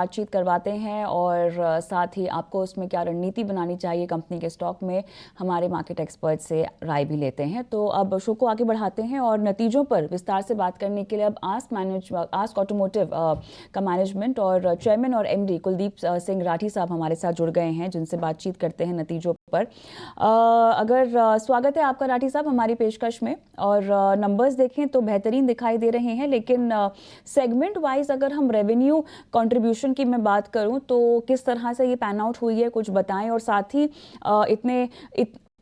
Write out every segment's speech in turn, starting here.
बातचीत करवाते हैं और साथ ही आपको उसमें क्या रणनीति बनानी चाहिए कंपनी के स्टॉक में, हमारे मार्केट एक्सपर्ट से राय भी लेते हैं। तो अब शो को आगे बढ़ाते हैं और नतीजों पर विस्तार से बात करने के लिए अब आस्क ऑटोमोटिव का मैनेजमेंट और चेयरमैन और एमडी कुलदीप सिंह राठी साहब हमारे साथ जुड़ गए हैं, जिनसे बातचीत करते हैं नतीजों पर। स्वागत है आपका राठी साहब हमारी पेशकश में। और नंबर्स देखें तो बेहतरीन दिखाई दे रहे हैं, लेकिन सेगमेंट वाइज अगर हम रेवेन्यू कंट्रीब्यूशन की मैं बात करूं तो किस तरह से ये पैन आउट हुई है, कुछ बताएं। और साथ ही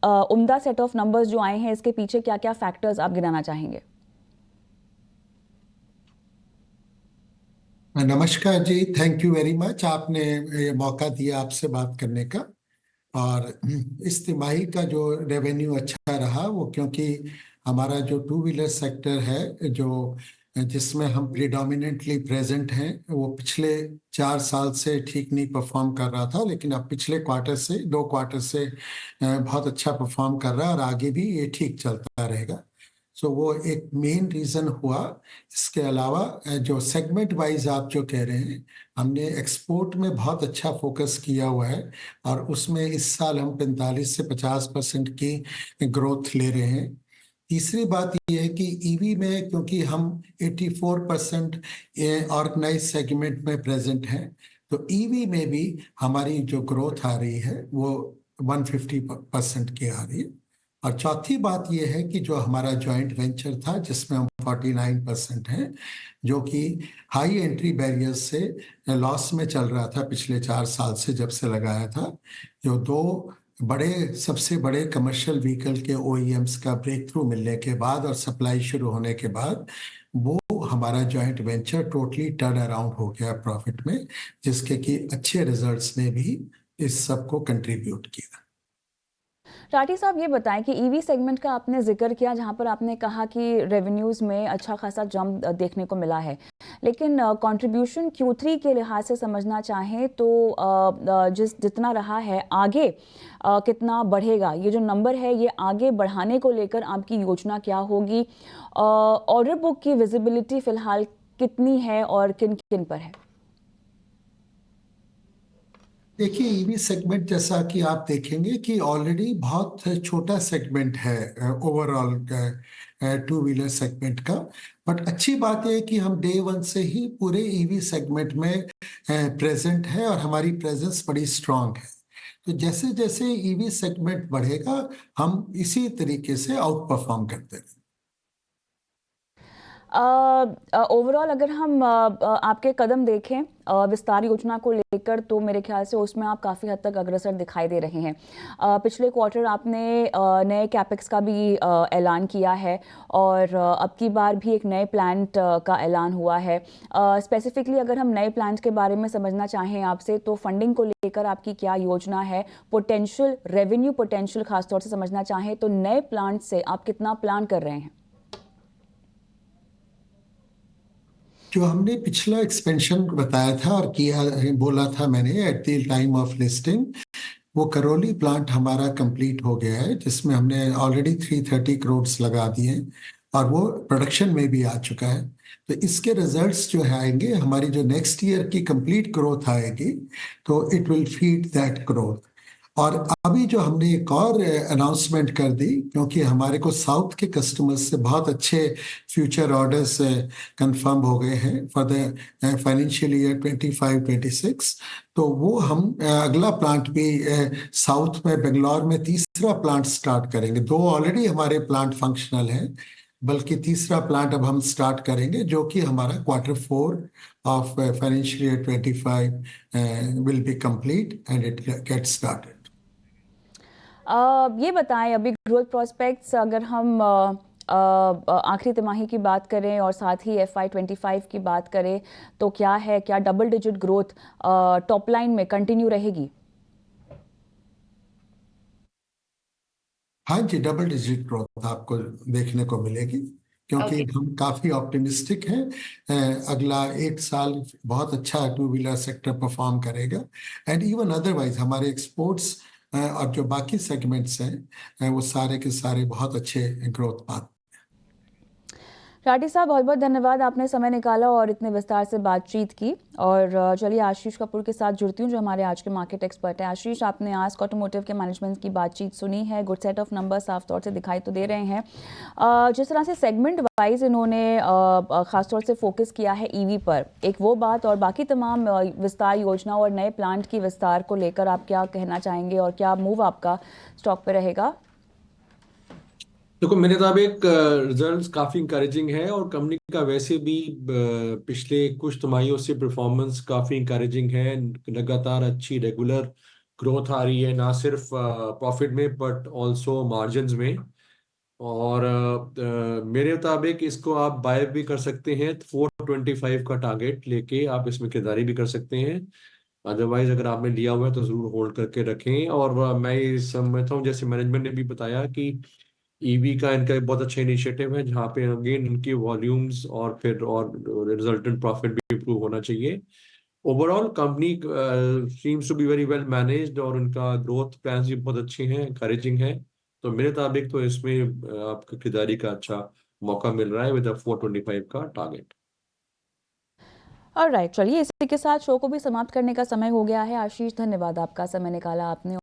उम्दा सेट ऑफ नंबर्स जो आए हैं, इसके पीछे क्या क्या फैक्टर्स आप गिनाना चाहेंगे? नमस्कार जी, थैंक यू वेरी मच। आपने ये मौका दिया आपसे बात करने का। और इस तिमाही का जो रेवेन्यू अच्छा रहा वो क्योंकि हमारा जो टू व्हीलर सेक्टर है जो जिसमें हम प्रिडोमिनेंटली प्रेजेंट हैं, वो पिछले 4 साल से ठीक नहीं परफॉर्म कर रहा था, लेकिन अब पिछले क्वार्टर से 2 क्वार्टर से बहुत अच्छा परफॉर्म कर रहा है और आगे भी ये ठीक चलता रहेगा। सो वो एक मेन रीजन हुआ। इसके अलावा जो सेगमेंट वाइज आप जो कह रहे हैं, हमने एक्सपोर्ट में बहुत अच्छा फोकस किया हुआ है और उसमें इस साल हम 45 से 50% की ग्रोथ ले रहे हैं। तीसरी बात यह है कि ईवी में क्योंकि हम 84% ऑर्गेनाइज सेगमेंट में प्रेजेंट हैं, तो ईवी में भी हमारी जो ग्रोथ आ रही है वो 150% की आ रही है। और चौथी बात यह है कि जो हमारा जॉइंट वेंचर था जिसमें हम 49% हैं, जो कि हाई एंट्री बैरियर्स से लॉस में चल रहा था पिछले 4 साल से जब से लगाया था, जो दो सबसे बड़े कमर्शियल व्हीकल के ओईएम्स का ब्रेक थ्रू मिलने के बाद और सप्लाई शुरू होने के बाद वो हमारा joint venture totally turn around हो गया प्रॉफिट में, जिसके कि अच्छे रिजल्ट्स ने भी इस सब को कंट्रीब्यूट किया। राठी साहब ये बताएं कि ईवी सेगमेंट का आपने जिक्र किया, जहां पर आपने कहा कि रेवेन्यूज में अच्छा खासा जंप देखने को मिला है, लेकिन कंट्रीब्यूशन Q3 के लिहाज से समझना चाहें तो जितना रहा है आगे कितना बढ़ेगा? ये जो नंबर है ये आगे बढ़ाने को लेकर आपकी योजना क्या होगी? ऑर्डर बुक की विजिबिलिटी फिलहाल कितनी है और किन किन पर है? देखिए, ईवी सेगमेंट जैसा कि आप देखेंगे कि ऑलरेडी बहुत छोटा सेगमेंट है ओवरऑल टू व्हीलर सेगमेंट का। बट अच्छी बात यह है कि हम डे वन से ही पूरे ईवी सेगमेंट में प्रेजेंट है और हमारी प्रेजेंस बड़ी स्ट्रांग है। तो जैसे जैसे ईवी सेगमेंट बढ़ेगा हम इसी तरीके से आउट परफॉर्म करते रहेंगे। ओवरऑल अगर हम आपके कदम देखें विस्तार योजना को लेकर, तो मेरे ख्याल से उसमें आप काफ़ी हद तक अग्रसर दिखाई दे रहे हैं। पिछले क्वार्टर आपने नए कैपेक्स का भी ऐलान किया है और अब की बार भी एक नए प्लांट का ऐलान हुआ है। स्पेसिफिकली अगर हम नए प्लांट के बारे में समझना चाहें आपसे, तो फंडिंग को लेकर आपकी क्या योजना है? पोटेंशियल रेवेन्यू पोटेंशियल खासतौर से समझना चाहें तो नए प्लांट से आप कितना प्लान कर रहे हैं? जो हमने पिछला एक्सपेंशन बताया था और किया बोला था मैंने at the time of listing, वो करौली प्लांट हमारा कंप्लीट हो गया है, जिसमें हमने ऑलरेडी 330 करोड़ लगा दिए हैं और वो प्रोडक्शन में भी आ चुका है। तो इसके रिजल्ट्स जो है आएंगे, हमारी जो नेक्स्ट ईयर की कंप्लीट ग्रोथ आएगी, तो it will feed that growth. और अभी जो हमने एक और अनाउंसमेंट कर दी, क्योंकि हमारे को साउथ के कस्टमर्स से बहुत अच्छे फ्यूचर ऑर्डर्स कंफर्म हो गए हैं फॉर द फाइनेंशियल ईयर 25-26, तो वो हम अगला प्लांट भी साउथ में बेंगलोर में तीसरा प्लांट स्टार्ट करेंगे। 2 ऑलरेडी हमारे प्लांट फंक्शनल हैं, बल्कि तीसरा प्लांट अब हम स्टार्ट करेंगे, जो कि हमारा Q4 of financial year 25 will be complete and it get started. ये बताएं अभी ग्रोथ प्रोस्पेक्ट्स अगर हम आखिरी तिमाही की बात करें और साथ ही FY25 की बात करें, तो क्या है, क्या double digit growth top line में कंटिन्यू रहेगी? हाँ जी, डबल डिजिट ग्रोथ आपको देखने को मिलेगी, क्योंकि ओके। हम काफी ऑप्टिमिस्टिक हैं। अगला 1 साल बहुत अच्छा टू व्हीलर सेक्टर परफॉर्म करेगा एंड इवन अदरवाइज हमारे एक्सपोर्ट्स और जो बाकी सेगमेंट्स हैं वो सारे के सारे बहुत अच्छे ग्रोथ पाथ। राठी साहब, बहुत बहुत धन्यवाद, आपने समय निकाला और इतने विस्तार से बातचीत की। और चलिए आशीष कपूर के साथ जुड़ती हूँ जो हमारे आज के मार्केट एक्सपर्ट है। आशीष, आपने आस्क ऑटोमोटिव के मैनेजमेंट की बातचीत सुनी है, गुड सेट ऑफ नंबर साफ तौर से दिखाई तो दे रहे हैं। जिस तरह से सेगमेंट वाइज इन्होंने खासतौर से फोकस किया है ईवी पर, एक वो बात, और बाकी तमाम विस्तार योजना और नए प्लांट की विस्तार को लेकर आप क्या कहना चाहेंगे और क्या मूव आपका स्टॉक पे रहेगा? देखो, मेरे मुताबिक रिजल्ट्स काफ़ी इंकरेजिंग है और कंपनी का वैसे भी पिछले कुछ तिमाहियों से परफॉर्मेंस काफ़ी इंकरेजिंग है। लगातार अच्छी रेगुलर ग्रोथ आ रही है, ना सिर्फ प्रॉफिट में बट ऑल्सो मार्जिन्स में। और मेरे मुताबिक इसको आप बाय भी कर सकते हैं, 425 का टारगेट लेके आप इसमें खरीदारी भी कर सकते हैं। अदरवाइज अगर आपने लिया हुआ है तो ज़रूर होल्ड करके रखें। और मैं ये समझता हूँ, जैसे मैनेजमेंट ने भी बताया, कि ईवी का इनका एक बहुत अच्छा इनिशिएटिव है जहाँ पे अगेन इनकी वॉल्यूम्स और फिर और रिजल्टेंट प्रॉफिट भी इंप्रूव होना चाहिए। Overall company seems to be very well managed और उनका ग्रोथ प्लान्स भी बहुत अच्छे हैं, encouraging है। तो मेरे मुताबिक तो इसमें आपको खरीदारी का अच्छा मौका मिल रहा है विद 425 का टारगेट। ऑलराइट, चलिए इसी के साथ शो को भी समाप्त करने का समय हो गया है। आशीष, धन्यवाद, आपका समय निकाला आपने।